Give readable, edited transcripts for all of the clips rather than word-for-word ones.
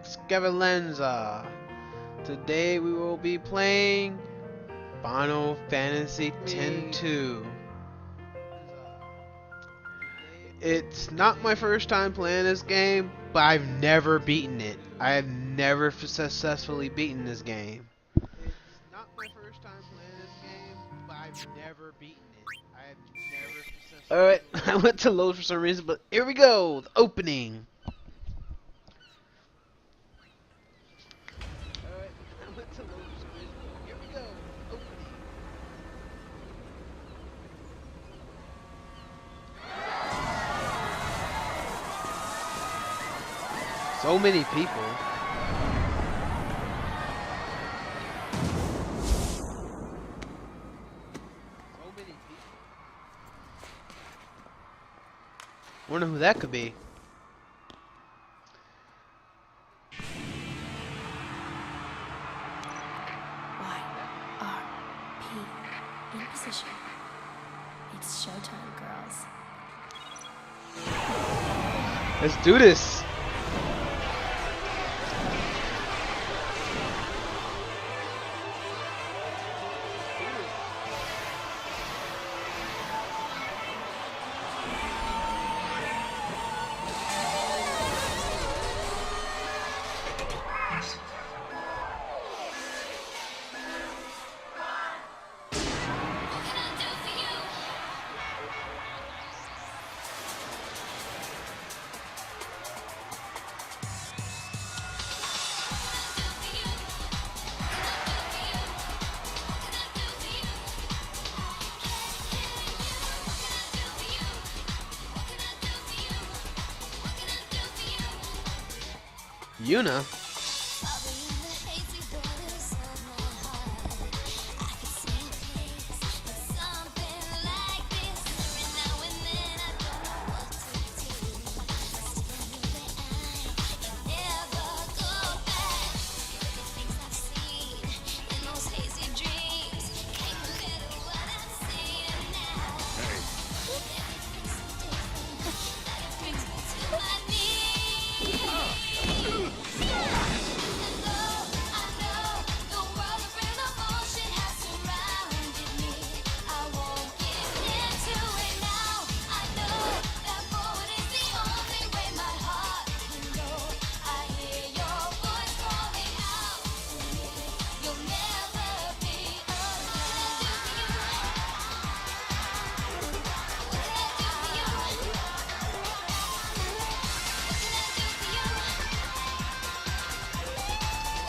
Scavelenza. Today we will be playing Final Fantasy X-2. It's not my first time playing this game, but I've never beaten it. I have never successfully beaten this game. It's not my first time playing this game, but I've never beaten it. I have never successfully. Alright, I went to load for some reason, but here we go. The opening. So many people. Wonder who that could be. Y-R-P in position. It's showtime, girls. Let's do this. Yuna.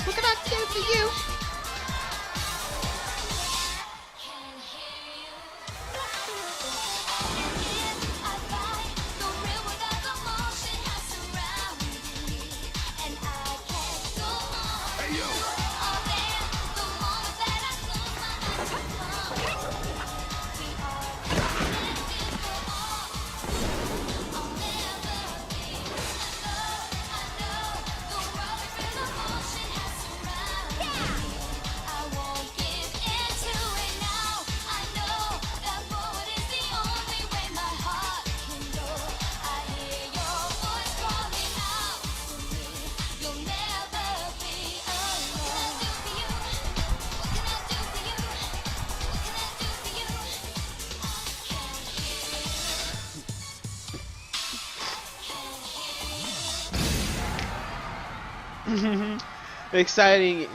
What can I do for you? Exciting.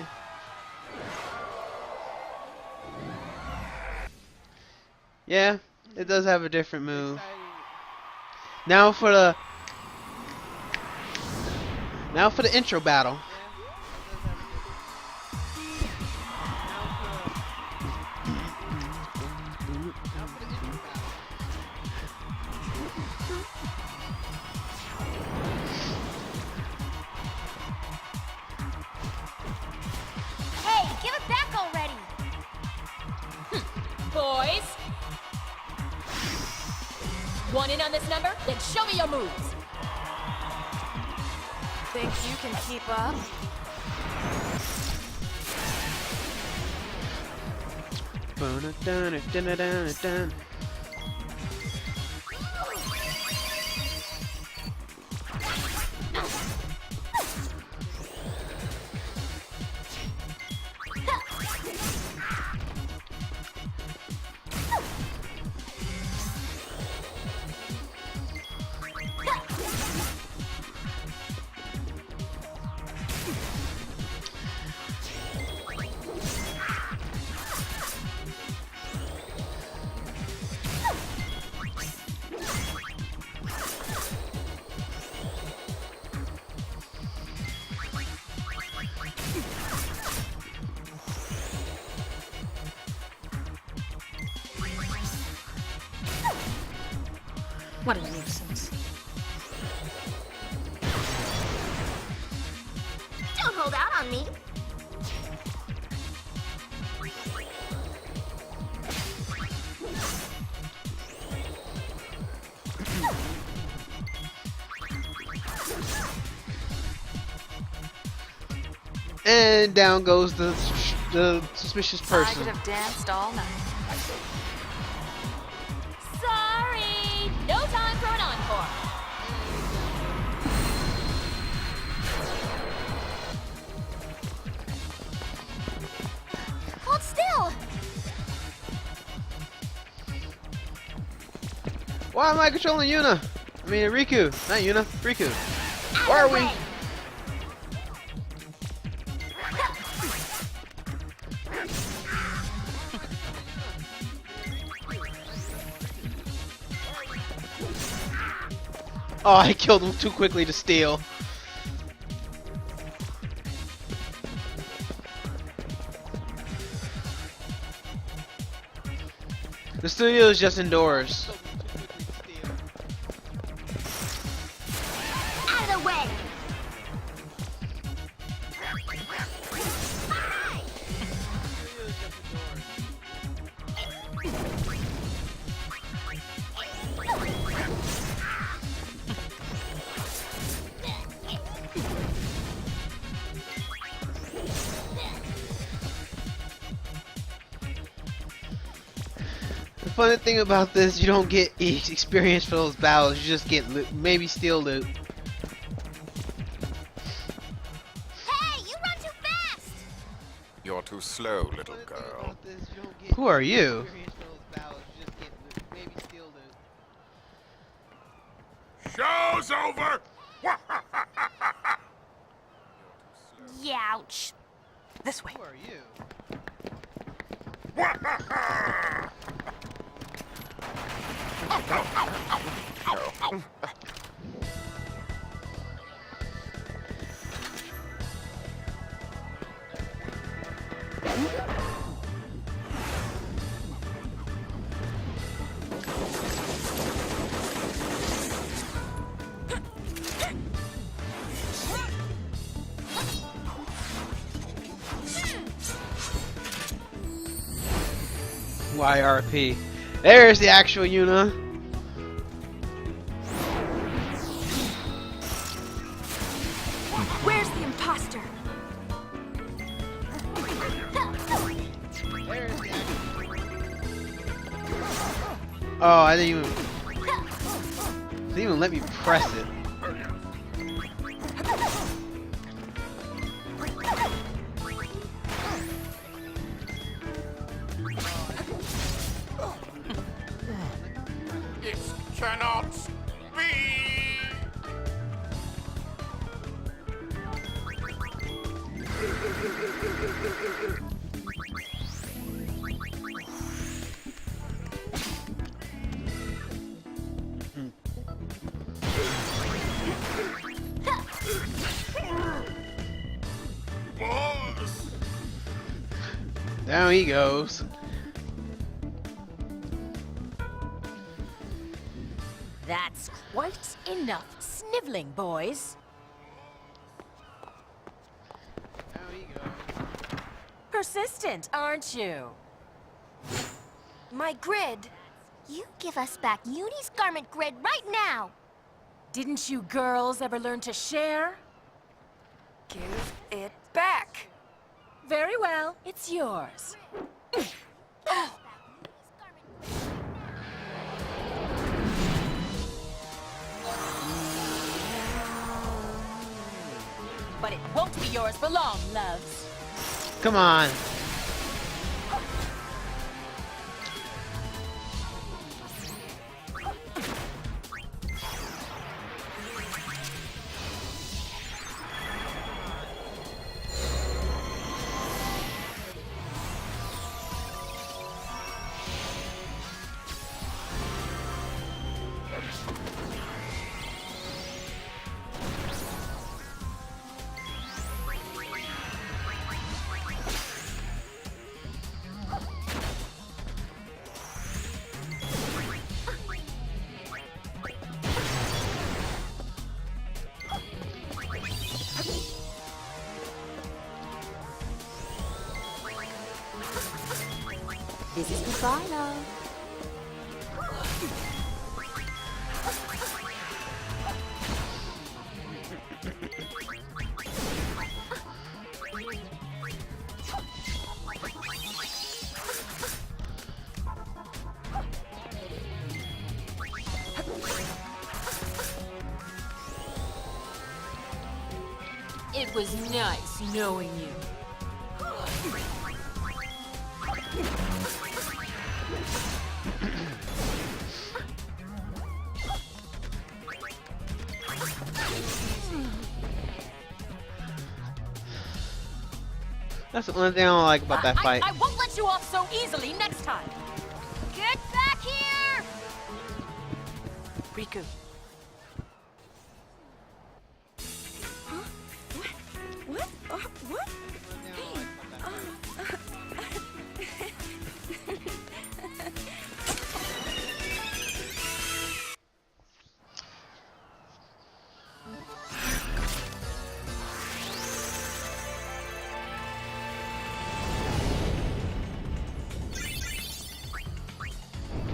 Yeah, it does have a different move. Now for the intro battle. Give it back already! Boys! Want in on this number? Then show me your moves! Think you can keep up? What a nuisance. Don't hold out on me. And down goes the suspicious I person. could have danced all night. Sorry! No time for an encore. Hold still. Why am I controlling Yuna? I mean Riku, not Yuna, Riku. Why are we? Oh, I killed him too quickly to steal. The studio is just indoors. Out of the way. The funny thing about this, you don't get experience for those battles. You just get loot, maybe steal loot. Hey, you run too fast. You're too slow, little girl. Who are you? Show's over! Youch. This way. Who are you? YRP. There's the actual Yuna. Where's the imposter? Oh, I didn't even let me press it. It cannot be! Boss! Down he goes. That's quite enough sniveling, boys. Down he goes. Persistent, aren't you? My grid. You give us back Uni's garment grid right now. Didn't you girls ever learn to share? Give it back. Very well, it's yours. But it won't be yours for long, loves. Come on. Bye, love. It was nice knowing you. That's the only thing I don't like about that fight. I won't let you off so easily next time. Get back here! Riku. What? What?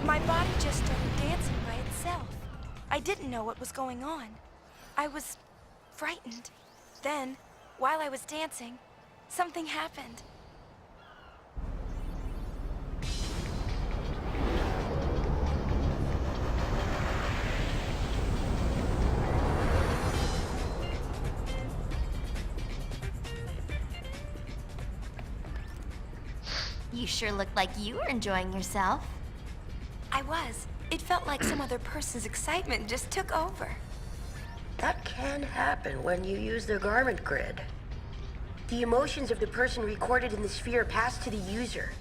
My body just started dancing by itself. I didn't know what was going on. I was frightened. Then, while I was dancing, something happened. You sure looked like you were enjoying yourself. I was. It felt like some other person's excitement just took over. That can happen when you use the garment grid. The emotions of the person recorded in the sphere pass to the user.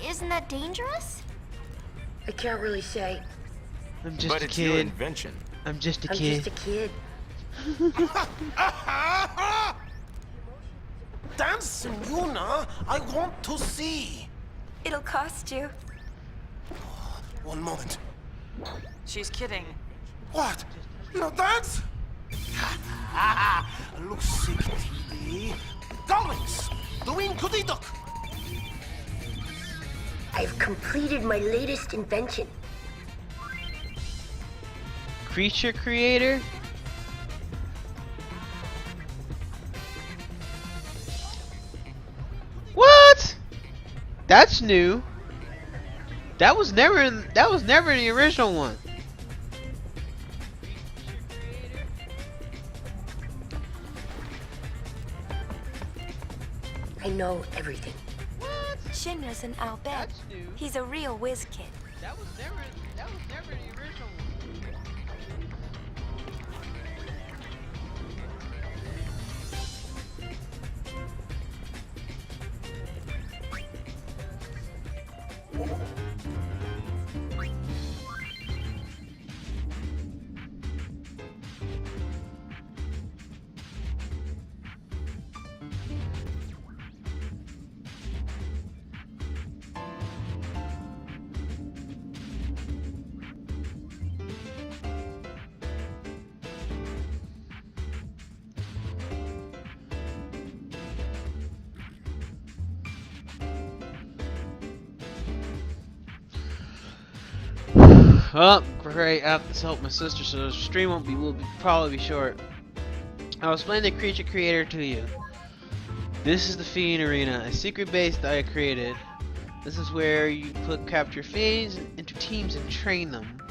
Isn't that dangerous? I can't really say. I'm just But a it's your kid. invention. I'm just a I'm kid. just a kid. Dance, Yuna. I want to see. It'll cost you. One moment. She's kidding. What? No dance? Looks sick TV. Darlings, doing goody duck. I've completed my latest invention. Creature creator? What? That's new. That was never in the original one. I know everything. Shinra's an Al Bhed. That's new. He's a real whiz kid. That was never in the original one. Oh, great. I have to help my sister, so the stream will probably be short. I'll explain the creature creator to you. This is the Fiend Arena, a secret base that I created. This is where you capture fiends into teams and train them.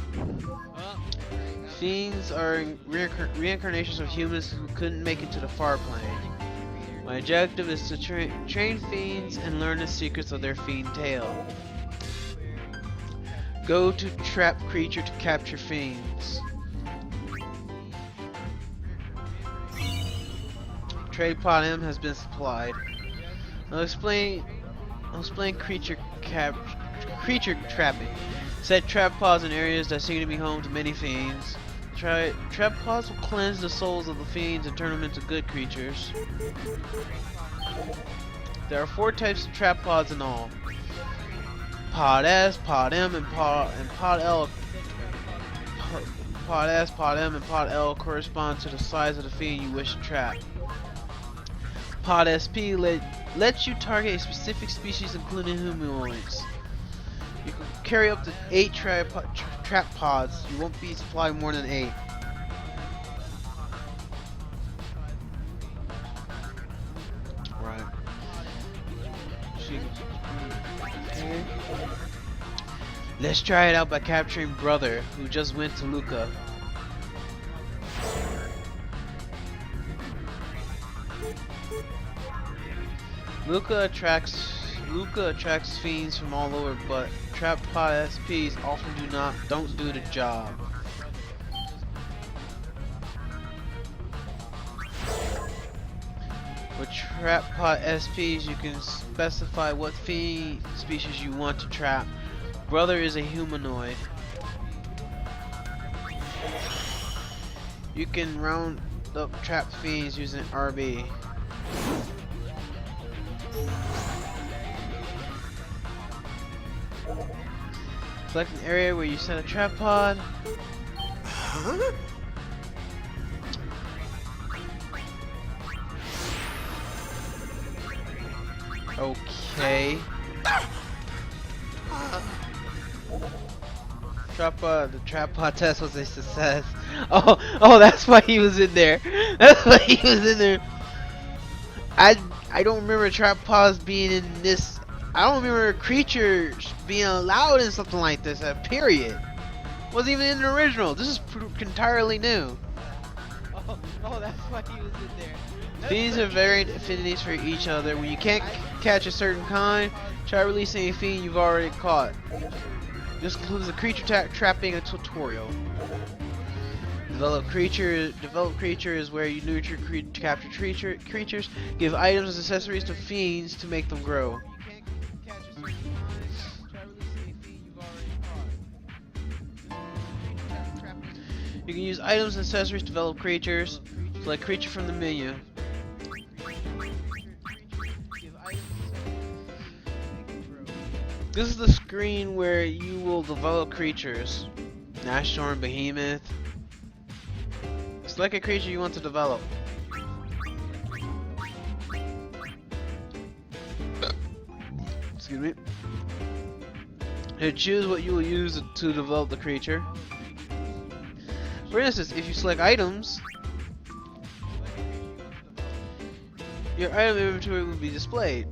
Fiends are reincarnations of humans who couldn't make it to the far plane. My objective is to train fiends and learn the secrets of their fiend tale. Go to trap creature to capture fiends. Trade pod M has been supplied. I'll explain creature trapping. Set trap pods in areas that seem to be home to many fiends. Trap pods will cleanse the souls of the fiends and turn them into good creatures. There are 4 types of trap pods in all. Pod S, Pod M, and Pod L. Pod S, Pod M, and Pod L correspond to the size of the fiend you wish to trap. Pod SP lets you target a specific species, including humanoids. carry up to 8 trap pods. You won't be supplying more than 8. Right. Okay. Let's try it out by capturing Brother, who just went to Luca. Luca attracts fiends from all over, but trap pod SPs often don't do the job. With trap pod SPs, you can specify what fiend species you want to trap. Brother is a humanoid. You can round up trapped fiends using RB. Select an area where you set a trap pod. Huh? Okay. The trap pod test was a success. Oh, that's why he was in there. That's why he was in there. I don't remember trap pods being in this. I don't remember creatures being allowed in something like this. Period. Wasn't even in the original. This is entirely new. Oh, that's why he was in there. Fiends have varied affinities for each other. When you can't catch a certain kind, try releasing a fiend you've already caught. This includes a creature trapping a tutorial. Develop creature is where you nurture capture creatures, give items and accessories to fiends to make them grow. You can use items and accessories to develop creatures. Select creature from the menu. This is the screen where you will develop creatures. Nashorn, Behemoth. Select a creature you want to develop. Excuse me. Here, choose what you will use to develop the creature. For instance, if you select items, your item inventory will be displayed.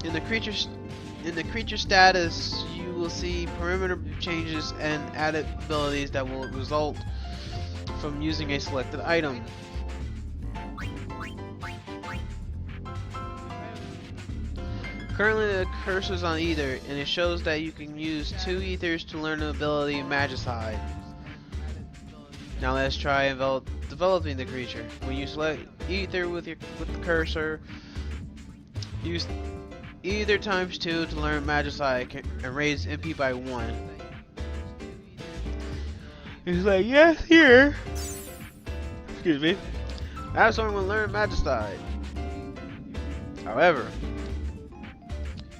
In the creature status, you will see perimeter changes and added abilities that will result from using a selected item. Currently the cursor is on Ether, and it shows that you can use 2 ethers to learn the ability Magicide. Now let's try developing the creature. When you select Ether with the cursor, use Ether times 2 to learn Magicide and raise MP by 1. He's like, yes, here. Excuse me. Now someone will learn Magicide. However,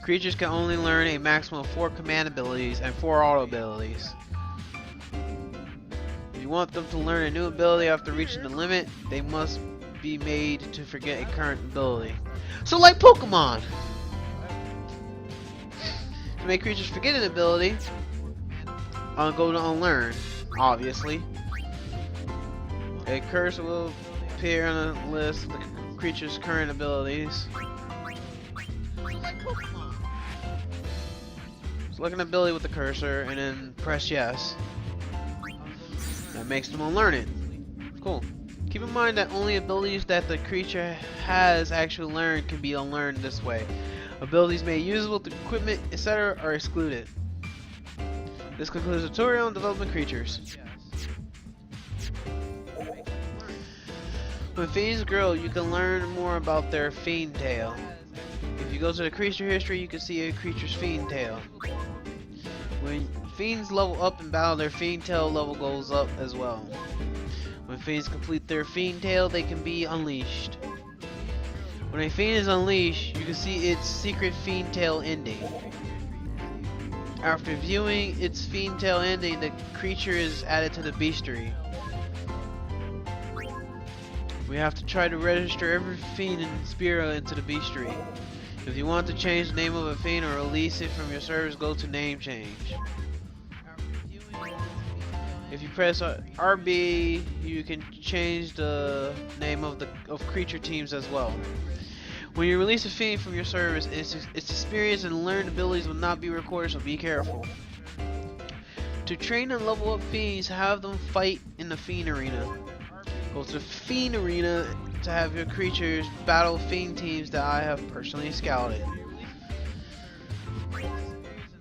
creatures can only learn a maximum of 4 command abilities and 4 auto abilities. If you want them to learn a new ability after reaching the limit, they must be made to forget a current ability. So like Pokemon! To make creatures forget an ability, I'll go to unlearn, obviously. A cursor will appear on the list of the creature's current abilities. Select an ability with the cursor and then press yes. That makes them unlearn it. Cool. Keep in mind that only abilities that the creature has actually learned can be unlearned this way. Abilities made usable with equipment, etc. are excluded. This concludes the tutorial on developing creatures. When fiends grow, you can learn more about their fiend tail. If you go to the creature history, you can see a creature's fiend tail. When fiends level up in battle, their fiend tail level goes up as well. When fiends complete their fiend tail, they can be unleashed. When a fiend is unleashed, you can see its secret fiend tail ending. After viewing its fiend tail ending, the creature is added to the bestiary. We have to try to register every fiend in Spira into the bestiary. If you want to change the name of a fiend or release it from your servers, go to name change. If you press RB, you can change the name of creature teams as well. When you release a fiend from your servers, its experience and learned abilities will not be recorded, so be careful. To train and level up fiends, have them fight in the fiend arena. Go to the fiend arena to have your creatures battle fiend teams that I have personally scouted.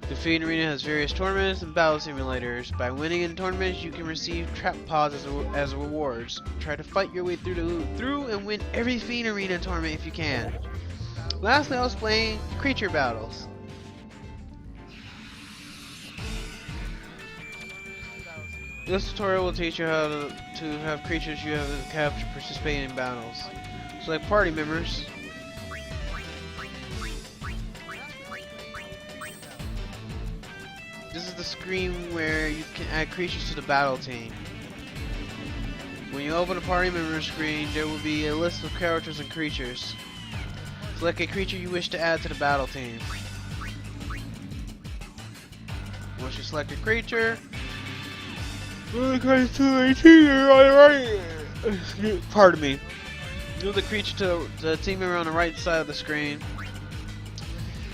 The fiend arena has various tournaments and battle simulators. By winning in tournaments, you can receive trap pods as rewards. Try to fight your way through and win every fiend arena tournament if you can. Lastly, I was playing creature battles. This tutorial will teach you how to have creatures you have to participate in battles. Select party members. This is the screen where you can add creatures to the battle team. When you open the party member screen, there will be a list of characters and creatures. Select a creature you wish to add to the battle team. Once you select a creature, pardon me. Move the creature to the team member on the right side of the screen.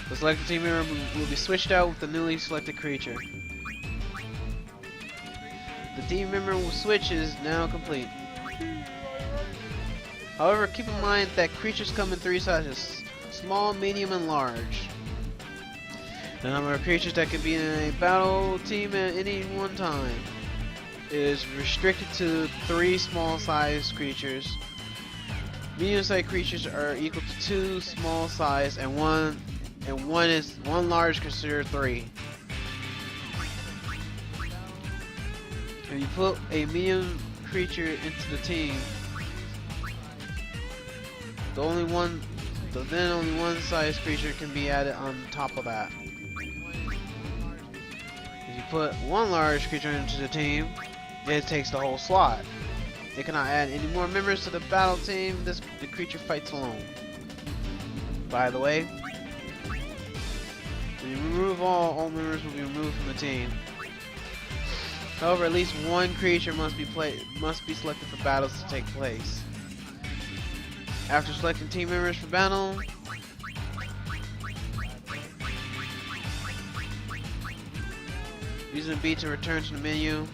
The selected team member will be switched out with the newly selected creature. The team member switch is now complete. However, keep in mind that creatures come in 3 sizes: small, medium, and large. The number of creatures that can be in a battle team at any one time is restricted to 3 small sized creatures. Medium sized creatures are equal to 2 small size, and one large considered 3. If you put a medium creature into the team, then only one size creature can be added on top of that. If you put one large creature into the team, it takes the whole slot. It cannot add any more members to the battle team. The creature fights alone. By the way, when you remove all members will be removed from the team. However, at least one creature must be selected for battles to take place. After selecting team members for battle, using B to return to the menu.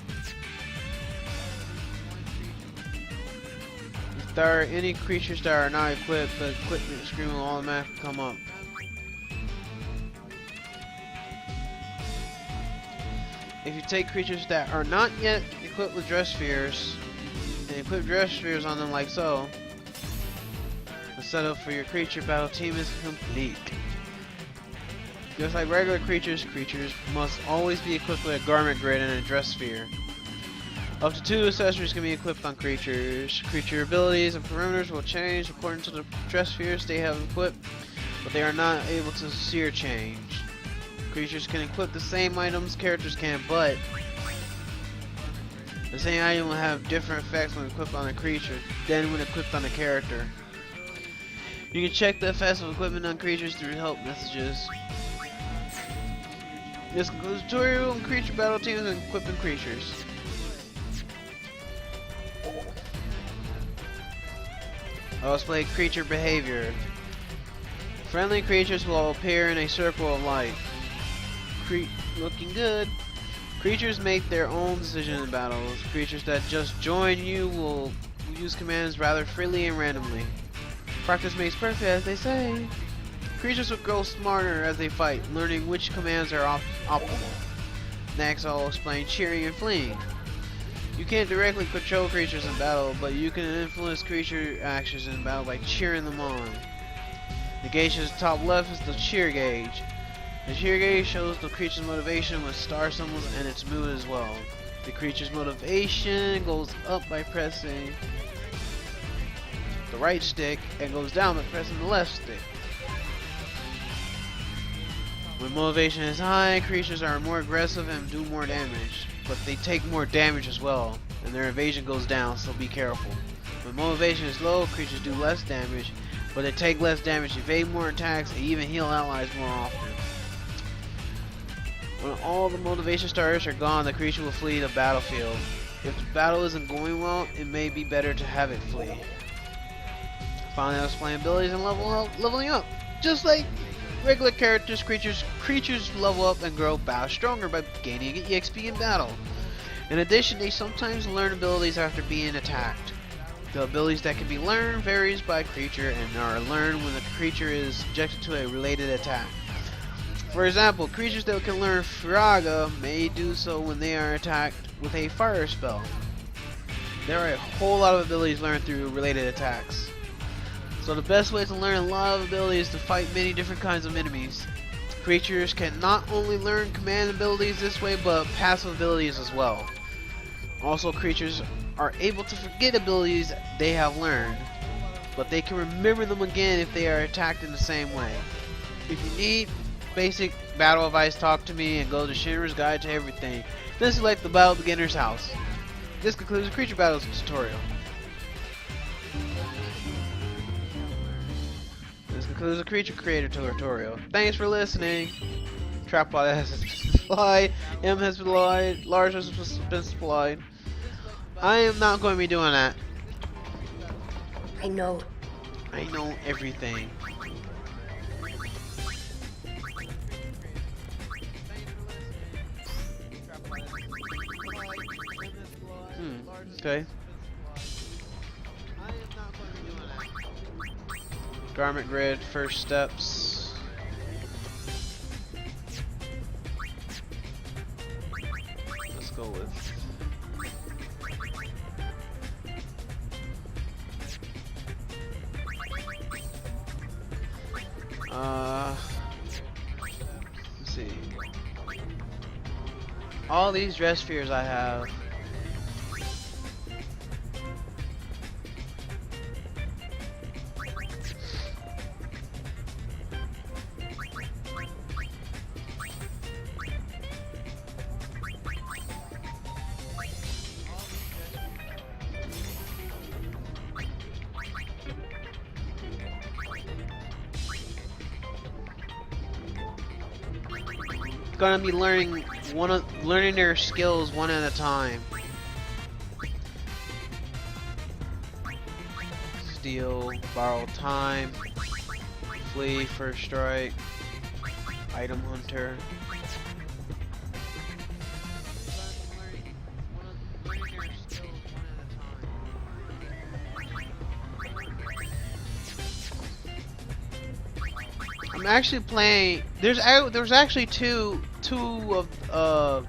If there are any creatures that are not equipped, the equipment screen will automatically come up. If you take creatures that are not yet equipped with dress spheres, and equip dress spheres on them like so, the setup for your creature battle team is complete. Just like regular creatures must always be equipped with a garment grid and a dress sphere. Up to 2 accessories can be equipped on creatures. Creature abilities and perimeters will change according to the dress spheres they have equipped, but they are not able to sear change. Creatures can equip the same items characters can, but the same item will have different effects when equipped on a creature than when equipped on a character. You can check the effects of equipment on creatures through help messages. This concludes the tutorial on creature battle teams and equipping creatures. Let's play creature behavior. Friendly creatures will appear in a circle of light. Looking good. Creatures make their own decisions in battles. Creatures that just join you will use commands rather freely and randomly. Practice makes perfect, as they say. Creatures will grow smarter as they fight, learning which commands are optimal. Next, I'll explain cheering and fleeing. You can't directly control creatures in battle, but you can influence creature actions in battle by cheering them on. The gauge at the top left is the cheer gauge. The cheer gauge shows the creature's motivation with star symbols and its mood as well. The creature's motivation goes up by pressing the right stick and goes down by pressing the left stick. When motivation is high, creatures are more aggressive and do more damage, but they take more damage as well, and their evasion goes down, so be careful. When motivation is low, creatures do less damage but they take less damage, evade more attacks, and even heal allies more often. When all the motivation stars are gone, the creature will flee the battlefield. If the battle isn't going well, it may be better to have it flee. Finally, I was playing abilities and leveling up. Just like regular characters, creatures level up and grow battle stronger by gaining EXP in battle. In addition, they sometimes learn abilities after being attacked. The abilities that can be learned varies by creature and are learned when the creature is subjected to a related attack. For example, creatures that can learn Firaga may do so when they are attacked with a fire spell. There are a whole lot of abilities learned through related attacks. So the best way to learn a lot of abilities is to fight many different kinds of enemies. Creatures can not only learn command abilities this way, but passive abilities as well. Also, creatures are able to forget abilities they have learned, but they can remember them again if they are attacked in the same way. If you need basic battle advice, talk to me and go to Shinra's Guide to Everything. Then select the Battle Beginner's House. This concludes the Creature Battles tutorial. This concludes the Creature Creator tutorial. Thanks for listening. Trapod has been supplied. M has been supplied. Large has been supplied. I am not going to be doing that. I know. I know everything. Okay. Garment grid, first steps. Let's go with. Let's see. All these dress spheres I have. Gonna be learning their skills one at a time. Steal, borrow time, flee, first strike, item hunter. I'm actually playing. There's actually two of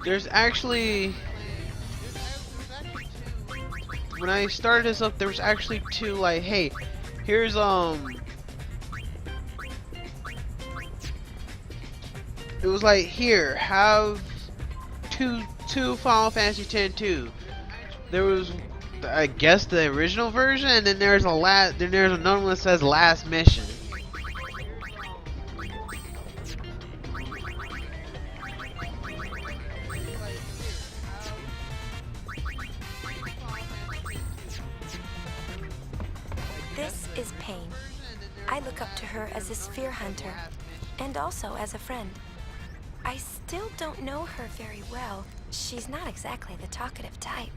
there's actually when I started this up, there was actually two, like, hey, here's it was like, here, have two Final Fantasy X-2. There was, I guess, the original version, and then there's another one that says last mission. This is Pain. I look up to her as a sphere hunter, and also as a friend. I still don't know her very well. She's not exactly the talkative type.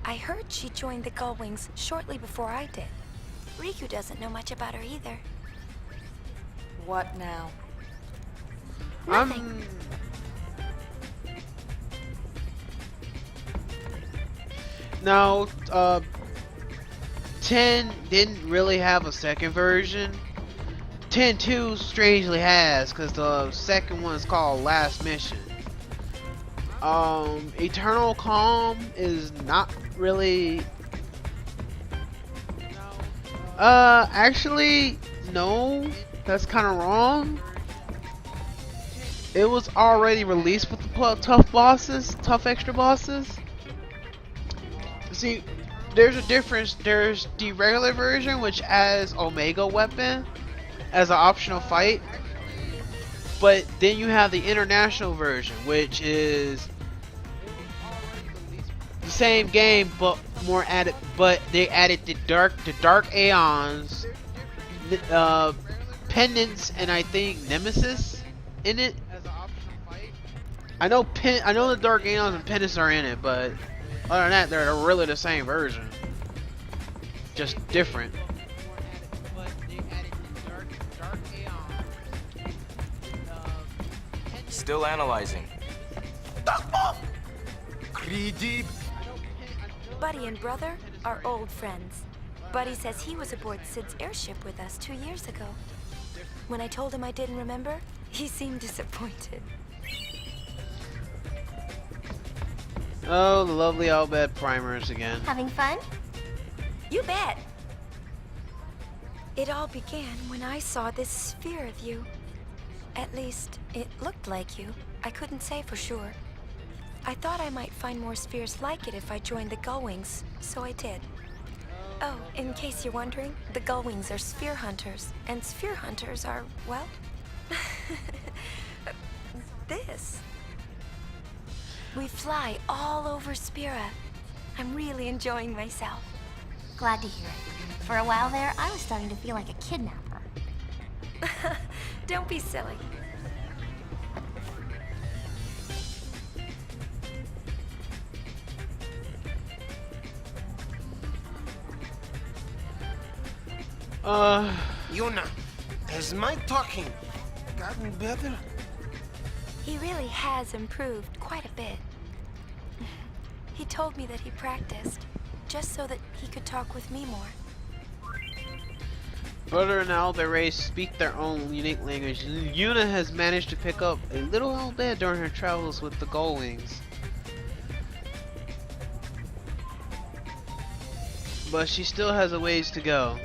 I heard she joined the Gullwings shortly before I did. Riku doesn't know much about her either. What now? Nothing. No, 10 didn't really have a second version. 10-2 strangely has, because the second one is called Last Mission. Eternal Calm is not really. Actually, no, that's kind of wrong. It was already released with the tough extra bosses. See, there's a difference. There's the regular version, which adds Omega weapon as an optional fight, But then you have the international version, which is the same game but more added. But they added the dark aeons, pendants, and I think nemesis in it. I know the dark aeons and pendants are in it, but other than that, they're really the same version, just different. Still analyzing. Greedy. Buddy and Brother are old friends. Buddy says he was aboard Sid's airship with us 2 years ago. When I told him I didn't remember, he seemed disappointed. Oh, the lovely Albed primers again. Having fun? You bet! It all began when I saw this sphere of you. At least, it looked like you. I couldn't say for sure. I thought I might find more spheres like it if I joined the Gullwings, so I did. Oh, in case you're wondering, the Gullwings are sphere hunters, and sphere hunters are, well, this. We fly all over Spira. I'm really enjoying myself. Glad to hear it. For a while there, I was starting to feel like a kidnapper. Don't be silly. Yuna, has my talking gotten better? He really has improved quite a bit. He told me that he practiced, just so that he could talk with me more. Brother and Albed speak their own unique language. Yuna has managed to pick up a little Albed during her travels with the Gullwings. But she still has a ways to go.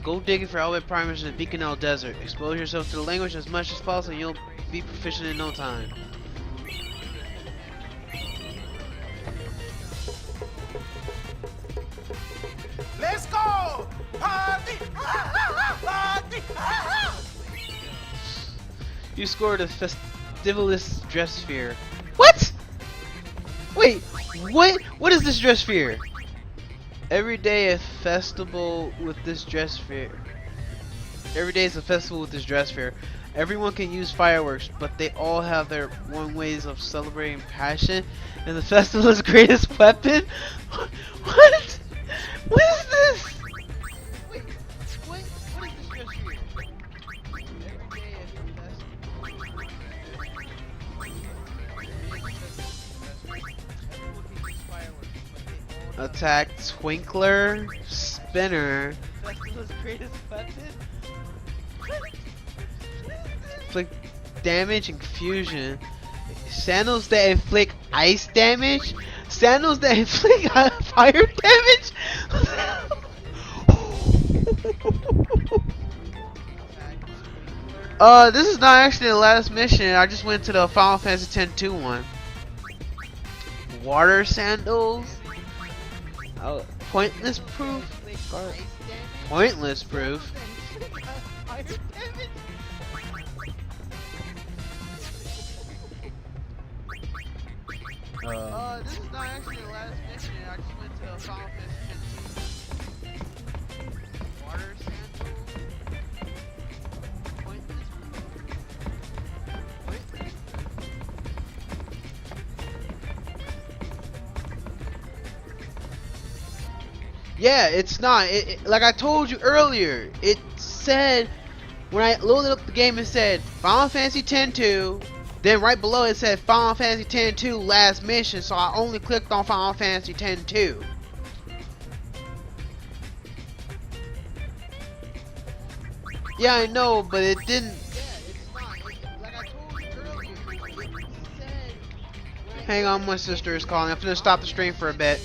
Go digging for Albed primers in the Beacon Desert. Expose yourself to the language as much as possible and you'll be proficient in no time. Let's go! Party! Party! You scored a Festivalist dress sphere. What? Wait, what? What is this dress sphere? Every day a festival with this dress sphere. Every day is a festival with this dress sphere. Everyone can use fireworks, but they all have their own ways of celebrating passion. And the festival's greatest weapon? What? What is this? Wait, what is this dress sphere? Every day is a festival. Everyone can use fireworks, but they all attack Twinkler Spinner. Festival's greatest weapon? Inflict damage and confusion. Sandals that inflict ice damage? Sandals that inflict fire damage? This is not actually the last mission. I just went to the Final Fantasy X-2 one. Water sandals? Pointless proof? Pointless proof? This is not actually the last mission. I just went to the Final Fantasy X-2. Water sandals? Pointless proof? Yeah, it's not. Like I told you earlier, it said when I loaded up the game, it said Final Fantasy X-2. Then right below it said Final Fantasy X-2 last mission, so I only clicked on Final Fantasy X-2. Yeah, I know, but it didn't. Hang on, my sister is calling. I'm gonna stop the stream for a bit.